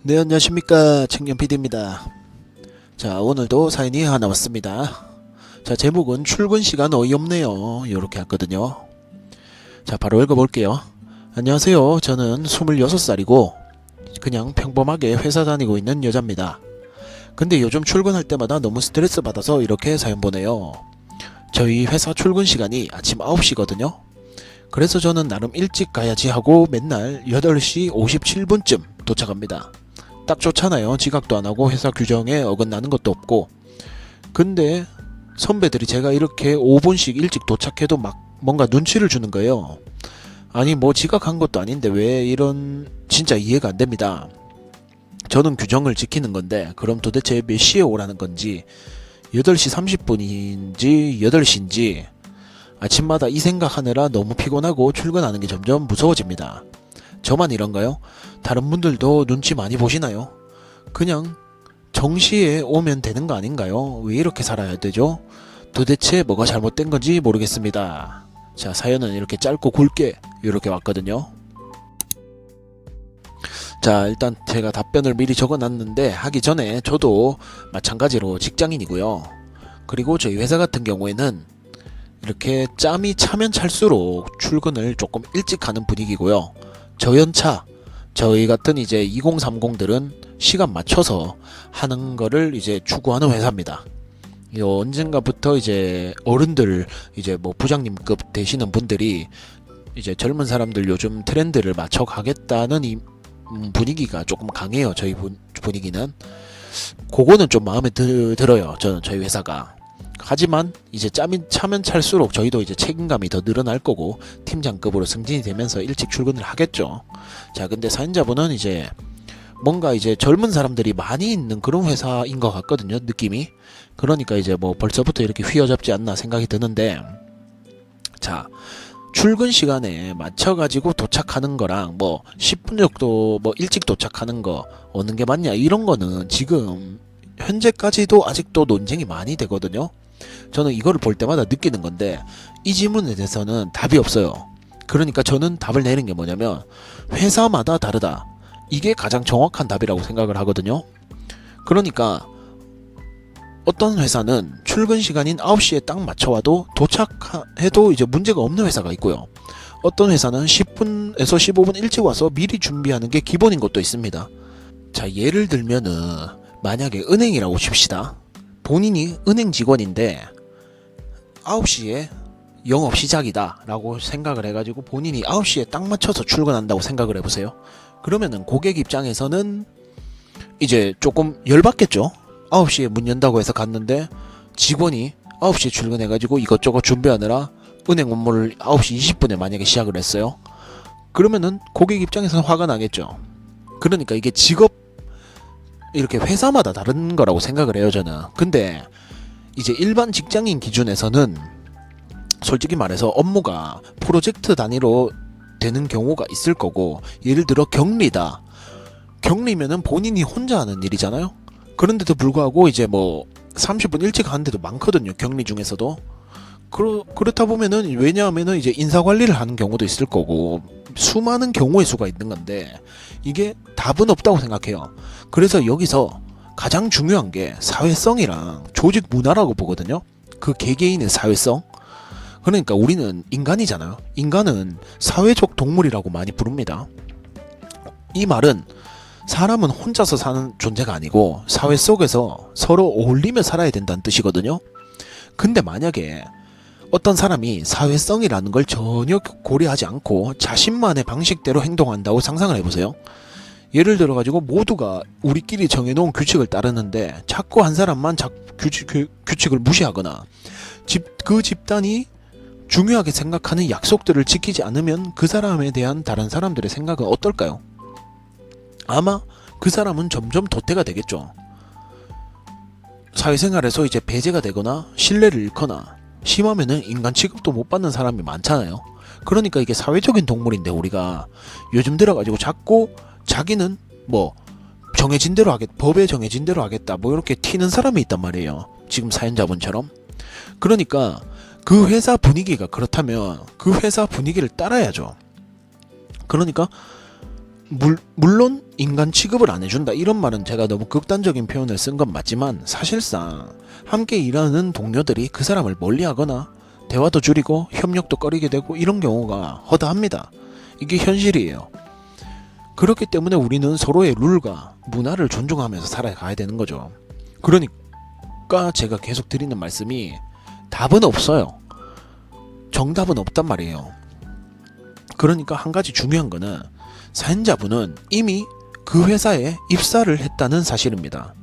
네, 안녕하십니까. 청년 PD입니다. 자, 오늘도 사연이 하나 왔습니다. 자, 제목은 출근 시간 어이없네요. 요렇게 했거든요. 자, 바로 읽어볼게요. 안녕하세요. 저는 26살이고 그냥 평범하게 회사 다니고 있는 여자입니다. 근데 요즘 출근할 때마다 너무 스트레스 받아서 이렇게 사연 보내요. 저희 회사 출근 시간이 아침 9시거든요. 그래서 저는 나름 일찍 가야지 하고 맨날 8시 57분쯤 도착합니다. 딱 좋잖아요. 지각도 안 하고 회사 규정에 어긋나는 것도 없고. 근데 선배들이 제가 이렇게 5분씩 일찍 도착해도 막 뭔가 눈치를 주는 거예요. 아니 뭐 지각한 것도 아닌데 왜 이런, 진짜 이해가 안 됩니다. 저는 규정을 지키는 건데 그럼 도대체 몇 시에 오라는 건지, 8시 30분인지 8시인지 아침마다 이 생각하느라 너무 피곤하고 출근하는 게 점점 무서워집니다. 저만 이런가요? 다른 분들도 눈치 많이 보시나요? 그냥 정시에 오면 되는 거 아닌가요? 왜 이렇게 살아야 되죠? 도대체 뭐가 잘못된 건지 모르겠습니다. 자, 사연은 이렇게 짧고 굵게 이렇게 왔거든요. 자, 일단 제가 답변을 미리 적어놨는데 하기 전에 저도 마찬가지로 직장인이고요. 그리고 저희 회사 같은 경우에는 이렇게 짬이 차면 찰수록 출근을 조금 일찍 하는 분위기고요. 저연차, 저희 같은 이제 2030들은 시간 맞춰서 하는 거를 이제 추구하는 회사입니다. 이거 언젠가부터 이제 어른들, 이제 뭐 부장님급 되시는 분들이 이제 젊은 사람들 요즘 트렌드를 맞춰 가겠다는 이 분위기가 조금 강해요. 저희 분위기는. 그거는 좀 마음에 들어요. 저는 저희 회사가. 하지만 이제 짬이 차면 찰수록 저희도 이제 책임감이 더 늘어날 거고 팀장급으로 승진이 되면서 일찍 출근을 하겠죠. 자, 근데 사연자분은 이제 뭔가 이제 젊은 사람들이 많이 있는 그런 회사인 것 같거든요, 느낌이. 그러니까 이제 뭐 벌써부터 이렇게 휘어잡지 않나 생각이 드는데, 자, 출근 시간에 맞춰가지고 도착하는 거랑 뭐 10분 정도 뭐 일찍 도착하는 거 어느 게 맞냐, 이런 거는 지금 현재까지도 아직도 논쟁이 많이 되거든요. 저는 이거를 볼 때마다 느끼는 건데 이 질문에 대해서는 답이 없어요. 그러니까 저는 답을 내는 게 뭐냐면 회사마다 다르다, 이게 가장 정확한 답이라고 생각을 하거든요. 그러니까 어떤 회사는 출근 시간인 9시에 딱 맞춰와도 도착해도 이제 문제가 없는 회사가 있고요. 어떤 회사는 10분에서 15분 일찍 와서 미리 준비하는 게 기본인 것도 있습니다. 자, 예를 들면은 만약에 은행이라고 칩시다. 본인이 은행 직원인데 9시에 영업 시작이다 라고 생각을 해가지고 본인이 9시에 딱 맞춰서 출근한다고 생각을 해보세요. 그러면은 고객 입장에서는 이제 조금 열받겠죠. 9시에 문 연다고 해서 갔는데 직원이 9시에 출근해가지고 이것저것 준비하느라 은행 업무를 9시 20분에 만약에 시작을 했어요. 그러면은 고객 입장에서는 화가 나겠죠. 그러니까 이게 직업, 이렇게 회사마다 다른 거라고 생각을 해요, 저는. 근데 이제 일반 직장인 기준에서는 솔직히 말해서 업무가 프로젝트 단위로 되는 경우가 있을 거고, 예를 들어 격리다. 격리면은 본인이 혼자 하는 일이잖아요. 그런데도 불구하고 이제 뭐 30분 일찍 하는 데도 많거든요, 격리 중에서도. 그렇다 보면은, 왜냐하면은 이제 인사 관리를 하는 경우도 있을 거고 수많은 경우의 수가 있는 건데 이게 답은 없다고 생각해요. 그래서 여기서 가장 중요한 게 사회성이랑 조직 문화라고 보거든요. 그 개개인의 사회성. 그러니까 우리는 인간이잖아요. 인간은 사회적 동물이라고 많이 부릅니다. 이 말은 사람은 혼자서 사는 존재가 아니고 사회 속에서 서로 어울리며 살아야 된다는 뜻이거든요. 근데 만약에 어떤 사람이 사회성이라는 걸 전혀 고려하지 않고 자신만의 방식대로 행동한다고 상상을 해보세요. 예를 들어가지고 모두가 우리끼리 정해놓은 규칙을 따르는데 자꾸 한 사람만 규칙을 무시하거나 그 집단이 중요하게 생각하는 약속들을 지키지 않으면 그 사람에 대한 다른 사람들의 생각은 어떨까요? 아마 그 사람은 점점 도태가 되겠죠. 사회생활에서 이제 배제가 되거나 신뢰를 잃거나 심하면은 인간 취급도 못 받는 사람이 많잖아요. 그러니까 이게 사회적인 동물인데 우리가 요즘 들어가지고 자꾸 자기는 뭐 정해진 대로 법에 정해진 대로 하겠다 뭐 이렇게 튀는 사람이 있단 말이에요. 지금 사연자분처럼. 그러니까 그 회사 분위기가 그렇다면 그 회사 분위기를 따라야죠. 그러니까 물론 인간 취급을 안 해준다 이런 말은 제가 너무 극단적인 표현을 쓴 건 맞지만, 사실상 함께 일하는 동료들이 그 사람을 멀리하거나 대화도 줄이고 협력도 꺼리게 되고 이런 경우가 허다합니다. 이게 현실이에요. 그렇기 때문에 우리는 서로의 룰과 문화를 존중하면서 살아가야 되는 거죠. 그러니까 제가 계속 드리는 말씀이, 답은 없어요. 정답은 없단 말이에요. 그러니까 한 가지 중요한 거는, 사연자분은 이미 그 회사에 입사를 했다는 사실입니다.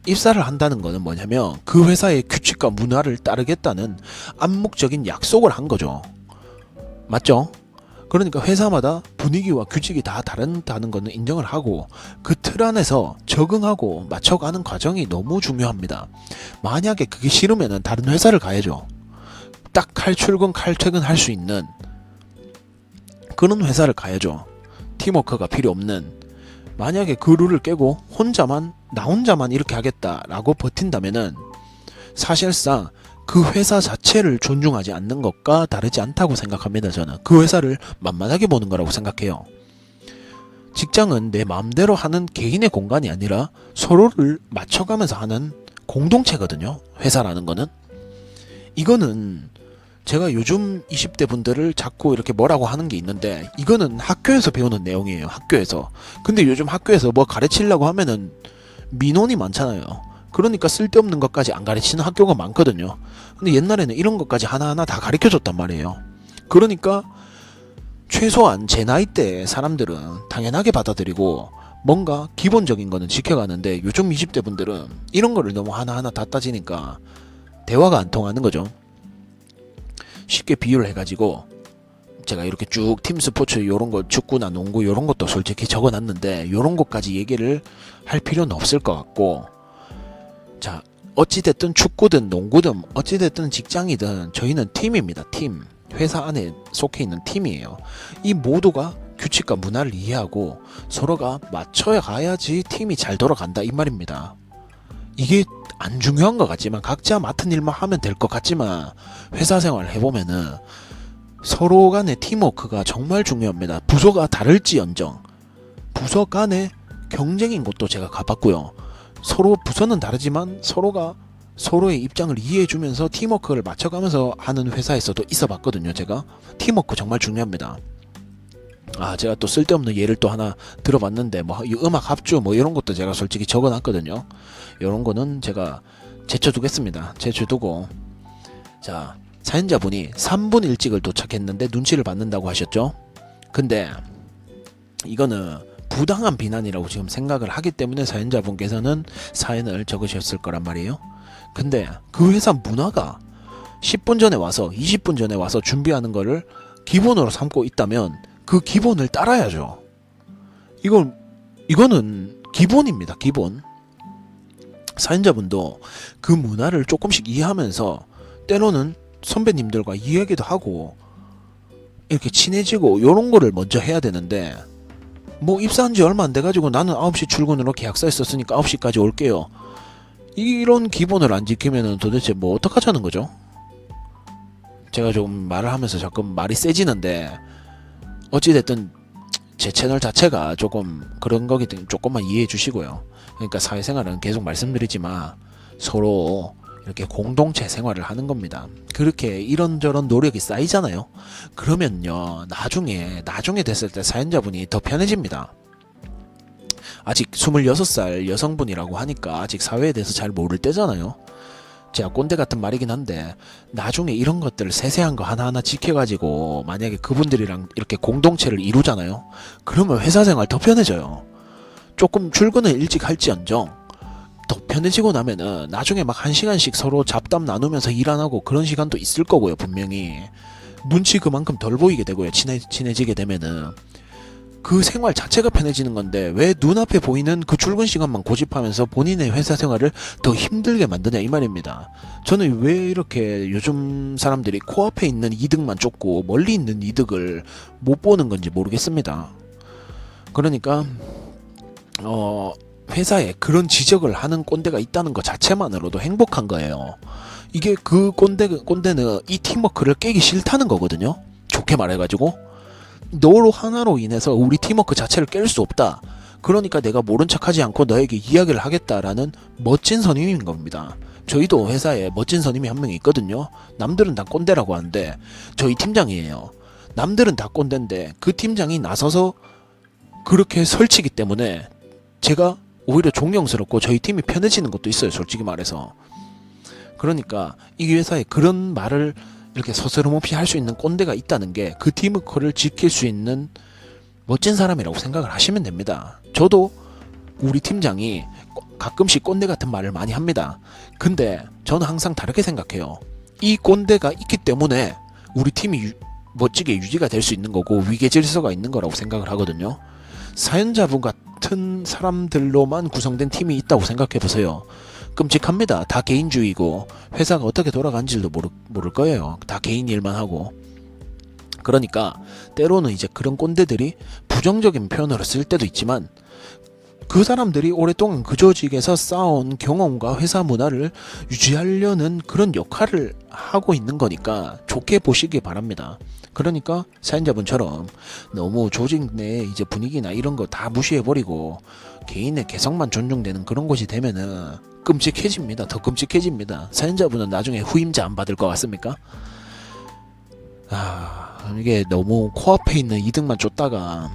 입사를 한다는 거는 뭐냐면 그 회사의 규칙과 문화를 따르겠다는 암묵적인 약속을 한 거죠. 맞죠? 그러니까 회사마다 분위기와 규칙이 다 다른다는 거는 인정을 하고, 그 틀 안에서 적응하고 맞춰가는 과정이 너무 중요합니다. 만약에 그게 싫으면 다른 회사를 가야죠. 딱 칼출근 칼퇴근 할 수 있는 그런 회사를 가야죠. 팀워크가 필요 없는. 만약에 그 룰을 깨고 나 혼자만 이렇게 하겠다라고 버틴다면은 사실상 그 회사 자체를 존중하지 않는 것과 다르지 않다고 생각합니다. 저는 그 회사를 만만하게 보는 거라고 생각해요. 직장은 내 마음대로 하는 개인의 공간이 아니라 서로를 맞춰가면서 하는 공동체거든요. 회사라는 거는. 이거는 제가 요즘 20대 분들을 자꾸 이렇게 뭐라고 하는 게 있는데, 이거는 학교에서 배우는 내용이에요. 학교에서. 근데 요즘 학교에서 뭐 가르치려고 하면은 민원이 많잖아요. 그러니까 쓸데없는 것까지 안 가르치는 학교가 많거든요. 근데 옛날에는 이런 것까지 하나하나 다 가르쳐줬단 말이에요. 그러니까 최소한 제 나이 때 사람들은 당연하게 받아들이고 뭔가 기본적인 거는 지켜가는데, 요즘 20대 분들은 이런 거를 너무 하나하나 다 따지니까 대화가 안 통하는 거죠. 쉽게 비유를 해가지고 제가 이렇게 쭉 팀 스포츠 요런 거, 축구나 농구 요런 것도 솔직히 적어놨는데 요런 것까지 얘기를 할 필요는 없을 것 같고, 자, 어찌됐든 축구든 농구든 어찌됐든 직장이든 저희는 팀입니다. 팀. 회사 안에 속해 있는 팀이에요. 이 모두가 규칙과 문화를 이해하고 서로가 맞춰야 가야지 팀이 잘 돌아간다 이 말입니다. 이게 안 중요한 것 같지만, 각자 맡은 일만 하면 될 것 같지만, 회사 생활을 해보면은 서로 간의 팀워크가 정말 중요합니다. 부서가 다를지언정 부서 간의 경쟁인 것도 제가 가봤고요. 서로 부서는 다르지만 서로가 서로의 입장을 이해해주면서 팀워크를 맞춰가면서 하는 회사에서도 있어봤거든요. 제가 팀워크 정말 중요합니다. 제가 또 쓸데없는 예를 또 하나 들어봤는데, 뭐 음악 합주 뭐 이런 것도 제가 솔직히 적어놨거든요. 이런 거는 제가 제쳐두겠습니다. 제쳐두고, 자, 사연자분이 3분 일찍을 도착했는데 눈치를 받는다고 하셨죠. 근데 이거는 부당한 비난이라고 지금 생각을 하기 때문에 사연자분께서는 사연을 적으셨을 거란 말이에요. 근데 그 회사 문화가 10분 전에 와서 20분 전에 와서 준비하는 거를 기본으로 삼고 있다면 그 기본을 따라야죠. 이거는 기본입니다. 기본. 사연자분도 그 문화를 조금씩 이해하면서 때로는 선배님들과 이야기도 하고 이렇게 친해지고 요런 거를 먼저 해야 되는데, 뭐 입사한 지 얼마 안 돼가지고 나는 9시 출근으로 계약서에 썼으니까 9시까지 올게요. 이런 기본을 안 지키면은 도대체 뭐 어떡하자는 거죠? 제가 좀 말을 하면서 자꾸 말이 세지는데, 어찌됐든 제 채널 자체가 조금 그런 거기 때문에 조금만 이해해 주시고요. 그러니까 사회생활은 계속 말씀드리지만 서로 이렇게 공동체 생활을 하는 겁니다. 그렇게 이런저런 노력이 쌓이잖아요. 그러면요, 나중에 됐을 때 사연자분이 더 편해집니다. 아직 26살 여성분이라고 하니까 아직 사회에 대해서 잘 모를 때잖아요. 제가 꼰대 같은 말이긴 한데, 나중에 이런 것들을 세세한 거 하나하나 지켜가지고 만약에 그분들이랑 이렇게 공동체를 이루잖아요. 그러면 회사 생활 더 편해져요. 조금 출근을 일찍 할지언정 더 편해지고 나면은 나중에 막 1시간씩 서로 잡담 나누면서 일 안 하고 그런 시간도 있을 거고요. 분명히 눈치 그만큼 덜 보이게 되고요. 친해지게 되면은 그 생활 자체가 편해지는 건데, 왜 눈앞에 보이는 그 출근 시간만 고집하면서 본인의 회사 생활을 더 힘들게 만드냐 이 말입니다. 저는 왜 이렇게 요즘 사람들이 코앞에 있는 이득만 쫓고 멀리 있는 이득을 못 보는 건지 모르겠습니다. 그러니까 회사에 그런 지적을 하는 꼰대가 있다는 것 자체만으로도 행복한 거예요. 이게 그 꼰대는 이 팀워크를 깨기 싫다는 거거든요. 좋게 말해가지고. 너로 하나로 인해서 우리 팀워크 자체를 깰 수 없다. 그러니까 내가 모른 척하지 않고 너에게 이야기를 하겠다라는 멋진 선임인 겁니다. 저희도 회사에 멋진 선임이 한 명 있거든요. 남들은 다 꼰대라고 하는데 저희 팀장이에요. 남들은 다 꼰대인데 그 팀장이 나서서 그렇게 설치기 때문에 제가 오히려 존경스럽고 저희 팀이 편해지는 것도 있어요. 솔직히 말해서. 그러니까 이 회사에 그런 말을 이렇게 서스럼없이 할 수 있는 꼰대가 있다는 게 그 팀워크를 지킬 수 있는 멋진 사람이라고 생각을 하시면 됩니다. 저도 우리 팀장이 가끔씩 꼰대 같은 말을 많이 합니다. 근데 저는 항상 다르게 생각해요. 이 꼰대가 있기 때문에 우리 팀이 멋지게 유지가 될 수 있는 거고 위계 질서가 있는 거라고 생각을 하거든요. 사연자분 같은 사람들로만 구성된 팀이 있다고 생각해 보세요. 끔찍합니다. 다 개인주의고 회사가 어떻게 돌아가는지도 모를 거예요. 다 개인 일만 하고. 그러니까 때로는 이제 그런 꼰대들이 부정적인 표현으로 쓸 때도 있지만 그 사람들이 오랫동안 그 조직에서 쌓아온 경험과 회사 문화를 유지하려는 그런 역할을 하고 있는 거니까 좋게 보시기 바랍니다. 그러니까 사연자분처럼 너무 조직 내 이제 분위기나 이런 거 다 무시해버리고 개인의 개성만 존중되는 그런 곳이 되면은 끔찍해집니다. 더 끔찍해집니다. 사연자분은 나중에 후임자 안 받을 것 같습니까? 이게 너무 코앞에 있는 이득만 쫓다가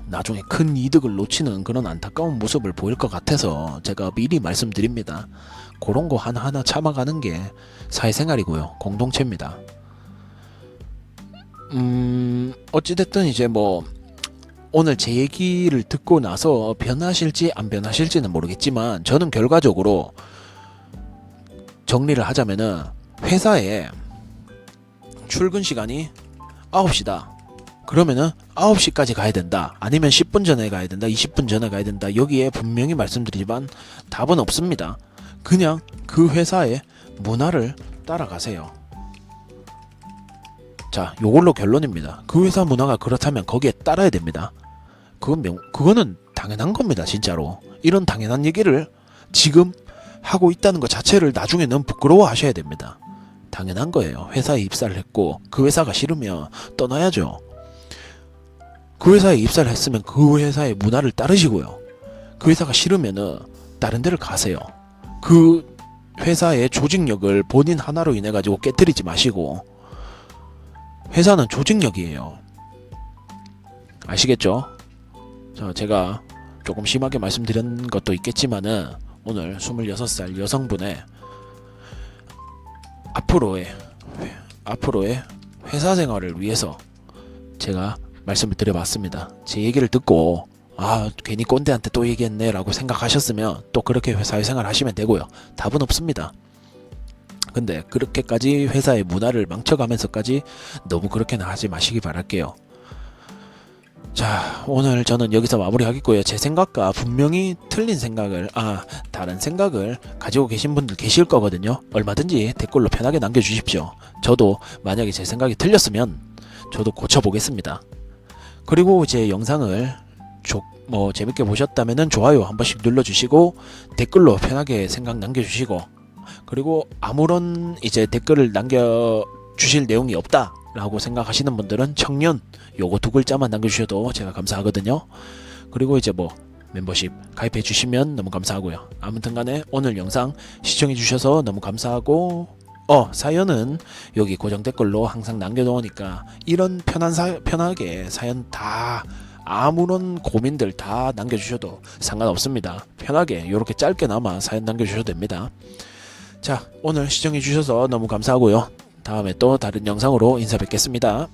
나중에 큰 이득을 놓치는 그런 안타까운 모습을 보일 것 같아서 제가 미리 말씀드립니다. 그런 거 하나하나 참아가는 게 사회생활이고요. 공동체입니다. 어찌됐든 이제 뭐 오늘 제 얘기를 듣고 나서 변하실지 안 변하실지는 모르겠지만 저는 결과적으로 정리를 하자면은 회사에 출근 시간이 9시다. 그러면은 9시까지 가야 된다. 아니면 10분 전에 가야 된다. 20분 전에 가야 된다. 여기에 분명히 말씀드리지만 답은 없습니다. 그냥 그 회사의 문화를 따라가세요. 자, 요걸로 결론입니다. 그 회사 문화가 그렇다면 거기에 따라야 됩니다. 그거는 당연한 겁니다. 진짜로. 이런 당연한 얘기를 지금 하고 있다는 것 자체를 나중에는 부끄러워 하셔야 됩니다. 당연한 거예요. 회사에 입사를 했고 그 회사가 싫으면 떠나야죠. 그 회사에 입사를 했으면 그 회사의 문화를 따르시고요. 그 회사가 싫으면은 다른 데를 가세요. 그 회사의 조직력을 본인 하나로 인해 가지고 깨뜨리지 마시고. 회사는 조직력이에요. 아시겠죠? 자, 제가 조금 심하게 말씀드린 것도 있겠지만은 오늘 26살 여성분의 앞으로의 회사 생활을 위해서 제가 말씀을 드려봤습니다. 제 얘기를 듣고 괜히 꼰대한테 또 얘기했네 라고 생각하셨으면 또 그렇게 사회생활 하시면 되고요. 답은 없습니다. 근데 그렇게까지 회사의 문화를 망쳐가면서까지 너무 그렇게는 하지 마시기 바랄게요. 자, 오늘 저는 여기서 마무리하겠고요. 제 생각과 분명히 틀린 생각을 다른 생각을 가지고 계신 분들 계실 거거든요. 얼마든지 댓글로 편하게 남겨주십시오. 저도 만약에 제 생각이 틀렸으면 저도 고쳐보겠습니다. 그리고 제 영상을 재밌게 보셨다면은 좋아요 한 번씩 눌러주시고 댓글로 편하게 생각 남겨주시고, 그리고 아무런 이제 댓글을 남겨주실 내용이 없다 라고 생각하시는 분들은 청년 요거 2글자만 남겨주셔도 제가 감사하거든요. 그리고 이제 멤버십 가입해 주시면 너무 감사하고요. 아무튼 간에 오늘 영상 시청해 주셔서 너무 감사하고, 사연은 여기 고정 댓글로 항상 남겨놓으니까 이런 편하게 사연 다 아무런 고민들 다 남겨주셔도 상관없습니다. 편하게 이렇게 짧게나마 사연 남겨주셔도 됩니다. 자, 오늘 시청해 주셔서 너무 감사하고요. 다음에 또 다른 영상으로 인사 뵙겠습니다.